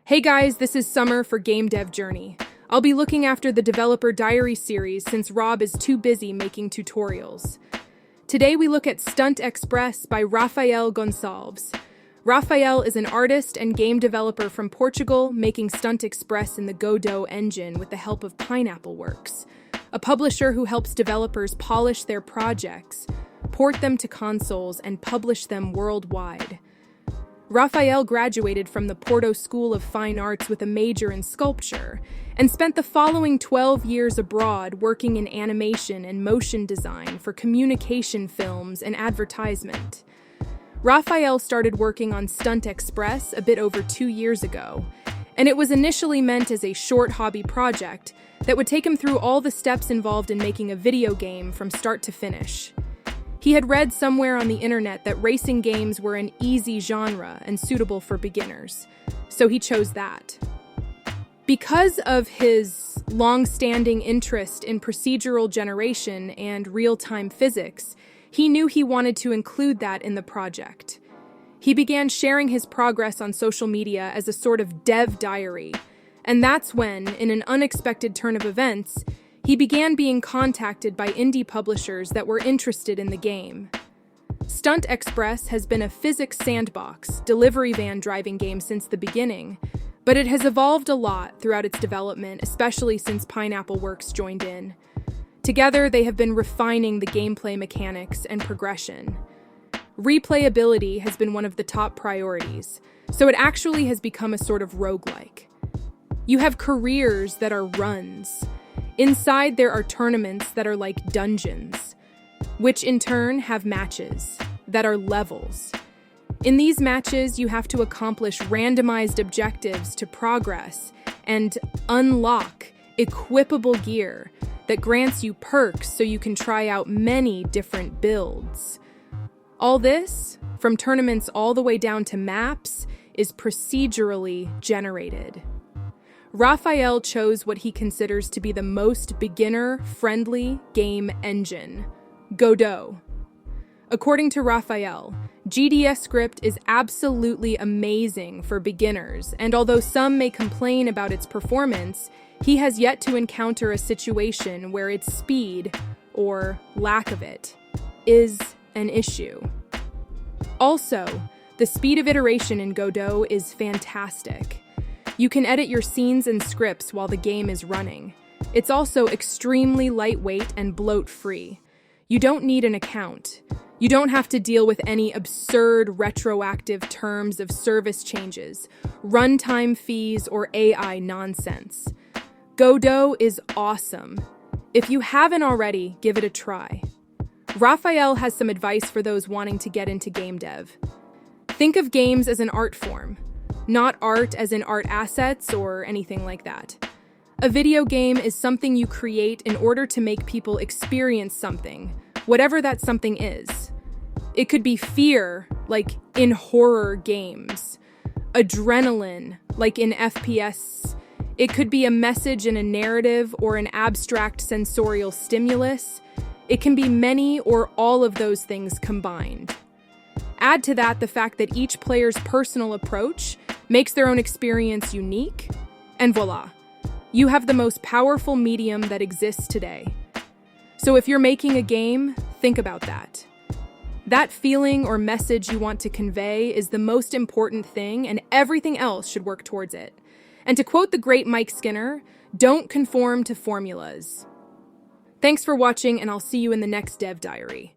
Hey guys, this is Summer for Game Dev Journey. I'll be looking after the Developer Diary series since Rob is too busy making tutorials. Today we look at Stunt Xpress by Rafael Gonçalves. Rafael is an artist and game developer from Portugal, making Stunt Xpress in the Godot engine with the help of Pineapple Works, a publisher who helps developers polish their projects, port them to consoles, and publish them worldwide. Rafael graduated from the Porto School of Fine Arts with a major in sculpture and spent the following 12 years abroad working in animation and motion design for communication films and advertisement. Rafael started working on Stunt Xpress a bit over 2 years ago, and it was initially meant as a short hobby project that would take him through all the steps involved in making a video game from start to finish. He had read somewhere on the internet that racing games were an easy genre and suitable for beginners, so he chose that. Because of his long-standing interest in procedural generation and real-time physics, he knew he wanted to include that in the project. He began sharing his progress on social media as a sort of dev diary, and that's when, in an unexpected turn of events, he began being contacted by indie publishers that were interested in the game. Stunt Xpress has been a physics sandbox, delivery van driving game since the beginning, but it has evolved a lot throughout its development, especially since Pineapple Works joined in. Together, they have been refining the gameplay mechanics and progression. Replayability has been one of the top priorities, so it actually has become a sort of roguelike. You have careers that are runs. Inside, there are tournaments that are like dungeons, which in turn have matches that are levels. In these matches, you have to accomplish randomized objectives to progress and unlock equipable gear that grants you perks so you can try out many different builds. All this, from tournaments all the way down to maps, is procedurally generated. Rafael chose what he considers to be the most beginner-friendly game engine, Godot. According to Rafael, GDS script is absolutely amazing for beginners, and although some may complain about its performance, he has yet to encounter a situation where its speed, or lack of it, is an issue. Also, the speed of iteration in Godot is fantastic. You can edit your scenes and scripts while the game is running. It's also extremely lightweight and bloat-free. You don't need an account. You don't have to deal with any absurd retroactive terms of service changes, runtime fees, or AI nonsense. Godot is awesome. If you haven't already, give it a try. Rafael has some advice for those wanting to get into game dev. Think of games as an art form. Not art as in art assets or anything like that. A video game is something you create in order to make people experience something, whatever that something is. It could be fear, like in horror games, adrenaline, like in FPS. It could be a message in a narrative or an abstract sensorial stimulus. It can be many or all of those things combined. Add to that the fact that each player's personal approach makes their own experience unique, and voila, you have the most powerful medium that exists today. So if you're making a game, think about that. That feeling or message you want to convey is the most important thing, and everything else should work towards it. And to quote the great Mike Skinner, don't conform to formulas. Thanks for watching, and I'll see you in the next Dev Diary.